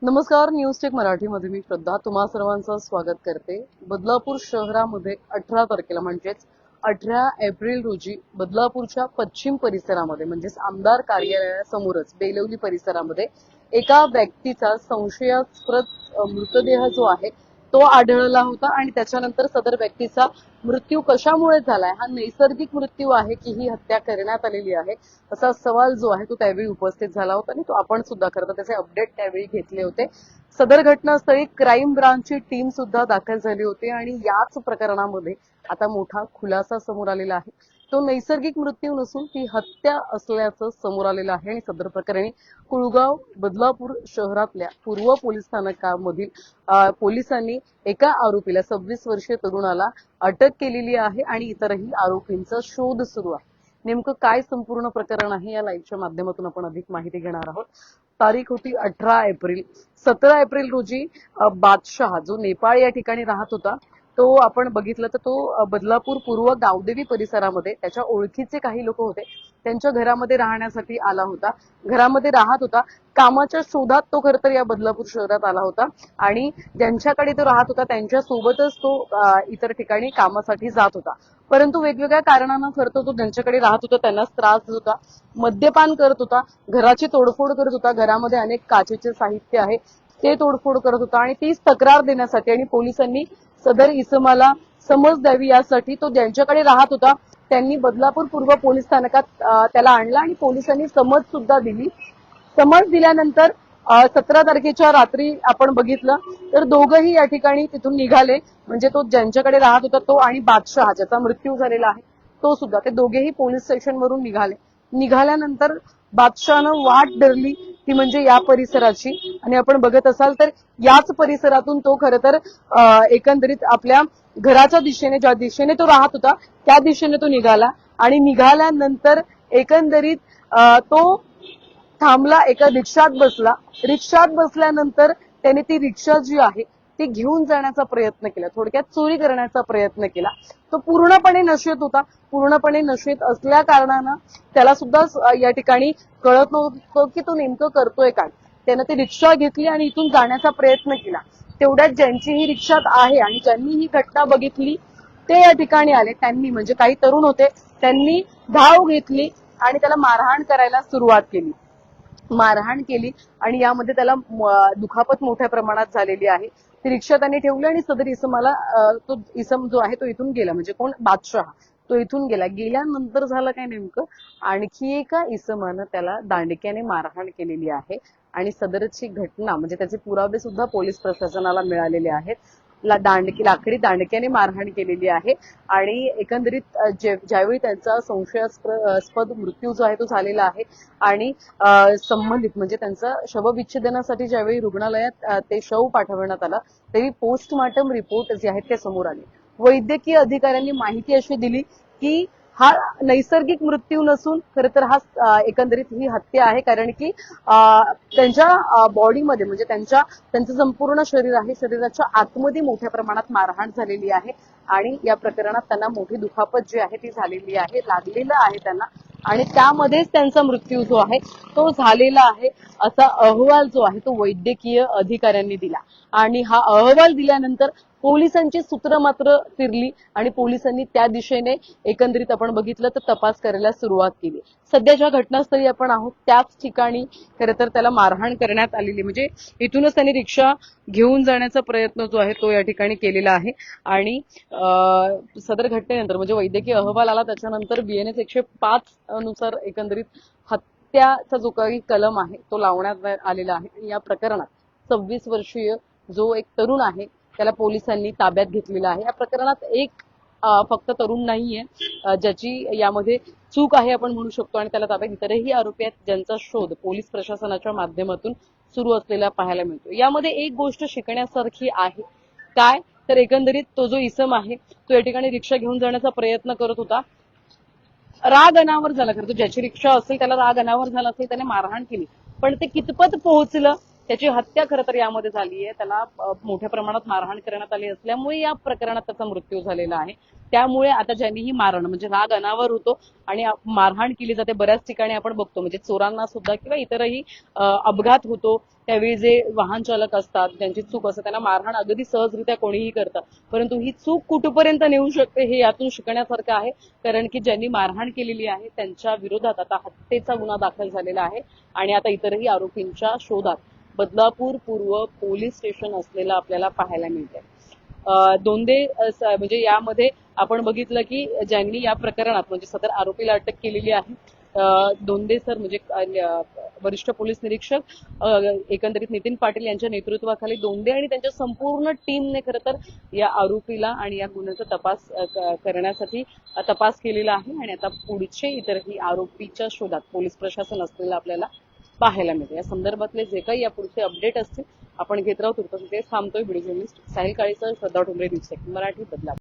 नमस्कार. News take मराठीमध्ये मी श्रद्धा तुम्हा सर्वांचं स्वागत करते. बदलापूर शहरामध्ये 18 तारखेला म्हणजेच 18 एप्रिल रोजी बदलापूरच्या पश्चिम परिसरामध्ये म्हणजेच आमदार कार्यालयासमोरच बेलवली परिसरामध्ये एका व्यक्तीचा संशयास्पद मृतदेह जो आहे तो आढळला होता आणि त्याच्यानंतर सदर व्यक्तीचा मृत्यू कशामुळे झालाय, हा नैसर्गिक मृत्यू आहे की ही हत्या करण्यात आलेली आहे, असा सवाल जो आहे तो त्यावेळी उपस्थित झाला होता आणि तो आपण सुद्धा खरं त्याचे अपडेट त्यावेळी घेतले होते. सदर घटनास्थळी क्राईम ब्रांचची टीम सुद्धा दाखल झाली होती आणि याच प्रकरणामध्ये आता मोठा खुलासा समोर आलेला आहे. तो नैसर्गिक मृत्यू नसून ती हत्या असल्याचं समोर आलेलं आहे आणि सदर प्रकरणी कुळगाव बदलापूर शहरातल्या पूर्व पोलीस स्थानकामधील पोलिसांनी एका आरोपीला 26 वर्षीय तरुणाला अटक केलेली आहे आणि इतरही आरोपींचा शोध सुरू आहे. नेमकं काय संपूर्ण प्रकरण आहे या लाईव्हच्या माध्यमातून आपण अधिक माहिती घेणार आहोत. तारीख होती 18 एप्रिल. 17 एप्रिल रोजी बादशाह जो नेपाळ या ठिकाणी राहत होता तो आपण बघितलं तर तो बदलापूर पूर्व गावदेवी परिसरामध्ये त्याच्या ओळखीचे काही लोक होते त्यांच्या घरामध्ये राहण्यासाठी आला होता. घरामध्ये राहत होता. कामाच्या शोधात तो खरं तर या बदलापूर शहरात आला होता आणि ज्यांच्याकडे तो राहत होता त्यांच्या सोबतच तो इतर ठिकाणी कामासाठी जात होता. परंतु वेगवेगळ्या कारणानं खरं तर तो ज्यांच्याकडे राहत होता त्यांनाच त्रास देत होता, मद्यपान करत होता, घराची तोडफोड करत होता. घरामध्ये अनेक काचेचे साहित्य आहे ते तोडफोड करत होता आणि तीच तक्रार देण्यासाठी आणि पोलिसांनी सदर इसमाला समज द्यावी यासाठी तो ज्यांच्याकडे राहत होता त्यांनी बदलापूर पूर्व पोलीस स्थानकात त्याला आणला आणि पोलिसांनी समज सुद्धा दिली. समज दिल्यानंतर 17 तारखेच्या रात्री आपण बघितलं तर दोघंही या ठिकाणी तिथून निघाले. म्हणजे तो ज्यांच्याकडे राहत होता तो आणि बादशाह ज्याचा मृत्यू झालेला आहे तो सुद्धा, ते दोघेही पोलीस स्टेशनवरून निघाले. निघाल्यानंतर बादशाहनं वाट धरली ती म्हणजे या परिसराची आणि आपण बघत असाल तर याच परिसरातून तो खरं तर एकंदरीत आपल्या घराच्या दिशेने, ज्या दिशेने तो राहत होता त्या दिशेने तो निघाला आणि निघाल्यानंतर एकंदरीत तो थांबला, एका रिक्षात बसला. रिक्षात बसल्यानंतर त्याने ती रिक्षा जी आहे ती घेऊन जाण्याचा प्रयत्न केला, थोडक्यात चोरी करण्याचा प्रयत्न केला. तो पूर्णपणे नशेत होता. पूर्णपणे नशेत असल्या कारणानं त्याला सुद्धा या ठिकाणी कळत नव्हतं की तो नेमकं करतोय काय. त्यानं ती रिक्षा घेतली आणि इथून जाण्याचा प्रयत्न केला. तेवढ्यात ज्यांची ही रिक्षात आहे आणि ज्यांनी ही घटना बघितली ते या ठिकाणी आले. त्यांनी म्हणजे काही तरुण होते त्यांनी धाव घेतली आणि त्याला मारहाण करायला सुरुवात केली. मारहाण केली आणि यामध्ये त्याला दुखापत मोठ्या प्रमाणात झालेली आहे. ती रिक्षा त्यांनी ठेवली आणि सदर इसमाला तो इसम जो आहे तो इथून गेला. म्हणजे कोण? बादशाह. तो इथून गेला. गेल्यानंतर झालं काय नेमकं, आणखी एका इसमानं त्याला दांडक्याने मारहाण केलेली आहे आणि सदरची घटना म्हणजे त्याचे पुरावे सुद्धा पोलीस प्रशासनाला मिळालेले आहेत. लाकडी दांडक्याने मारहाण केलेली आहे आणि एकंदरीत ज्यावेळी त्यांचा संशयास्पद मृत्यू जो आहे तो झालेला आहे आणि संबंधित म्हणजे त्यांचा शवविच्छेदनासाठी ज्यावेळी रुग्णालयात ते शव पाठवण्यात आलं तेव्हा पोस्टमॉर्टम रिपोर्ट जे आहेत ते समोर आले. वैद्यकीय अधिकाऱ्यांनी माहिती अशी दिली की हा नैसर्गिक मृत्यू नसून खरं तर हा एकंदरीत ही हत्या आहे, कारण की त्यांच्या बॉडीमध्ये म्हणजे त्यांचं संपूर्ण शरीर आहे, शरीराच्या आतमध्ये मोठ्या प्रमाणात मारहाण झालेली आहे आणि या प्रकरणात त्यांना मोठी दुखापत जी आहे ती झालेली आहे, लागलेलं आहे त्यांना आणि त्यामध्येच त्यांचा मृत्यू जो आहे तो झालेला आहे असा अहवाल जो आहे तो वैद्यकीय अधिकाऱ्यांनी दिला. आणि हा अहवाल दिल्यानंतर पोलिसांची सूत्र मात्र फिरली आणि पोलिसांनी त्या दिशेने एकंदरीत आपण बघितलं तर तपास करायला सुरुवात केली. सध्या ज्या घटनास्थळी आपण आहोत त्याच ठिकाणी खरं तर त्याला मारहाण करण्यात आलेली, म्हणजे इथूनच त्यांनी रिक्षा घेऊन जाण्याचा प्रयत्न जो आहे तो या ठिकाणी केलेला आहे आणि सदर घटनेनंतर म्हणजे वैद्यकीय अहवाल आला त्याच्यानंतर BNS 105 नुसार एकंदरीत हत्याचा जो काही कलम आहे तो लावण्यात आलेला आहे. या प्रकरणात 26 वर्षीय जो एक तरुण आहे त्याला पोलिसांनी ताब्यात घेतलेला आहे. या प्रकरणात एक फक्त तरुण नाहीये ज्याची यामध्ये चूक आहे आपण म्हणू शकतो आणि त्याला ताब्यात इतरही आरोपी आहेत ज्यांचा शोध पोलीस प्रशासनाच्या माध्यमातून सुरू असलेला पाहायला मिळतो. यामध्ये एक गोष्ट शिकण्यासारखी आहे. काय तर एकंदरीत तो जो इसम आहे तो या ठिकाणी रिक्षा घेऊन जाण्याचा प्रयत्न करत होता. राग अनावर झाला, खरं तर ज्याची रिक्षा असेल त्याला राग अनावर झाला असेल त्याने मारहाण केली, पण ते कितपत पोहोचलं, त्याची हत्या खरं तर यामध्ये झाली आहे. त्याला मोठ्या प्रमाणात मारहाण करण्यात आली असल्यामुळे या प्रकरणात त्याचा मृत्यू झालेला आहे. त्यामुळे आता ज्यांनी ही मारहाण म्हणजे राग अनावर होतो आणि मारहाण केली जाते बऱ्याच ठिकाणी आपण बघतो म्हणजे चोरांना सुद्धा किंवा इतरही अपघात होतो त्यावेळी जे वाहन चालक असतात ज्यांची चूक असते त्यांना मारहाण अगदी सहजरित्या कोणीही करतं परंतु ही चूक कुठपर्यंत नेऊ शकते हे यातून शिकण्यासारखं आहे कारण की ज्यांनी मारहाण केलेली आहे त्यांच्या विरोधात आता हत्येचा गुन्हा दाखल झालेला आहे आणि आता इतरही आरोपींच्या शोधात बदलापूर पूर्व पोलीस स्टेशन असलेलं आपल्याला पाहायला मिळतंय दोंदे म्हणजे यामध्ये आपण बघितलं की ज्यांनी या प्रकरणात म्हणजे सदर आरोपीला अटक केलेली आहे दोंदे सर म्हणजे वरिष्ठ पोलीस निरीक्षक एकंदरीत नितीन पाटील यांच्या नेतृत्वाखाली दोंदे आणि त्यांच्या संपूर्ण टीमने खरं तर या आरोपीला आणि या गुन्ह्याचा तपास करण्यासाठी तपास केलेला आहे आणि आता पुढचे इतरही आरोपीच्या शोधात पोलीस प्रशासन असलेलं आपल्याला पाहायला मिळते या संदर्भातले जे काही या पुढचे अपडेट असतील आपण घेत राहू तुर्त तिथे थांबतोय व्हिडिओ जर्नलिस्ट साहिल काळेसह श्रद्धा ठोंबरे न्यूज मराठी बदलापूर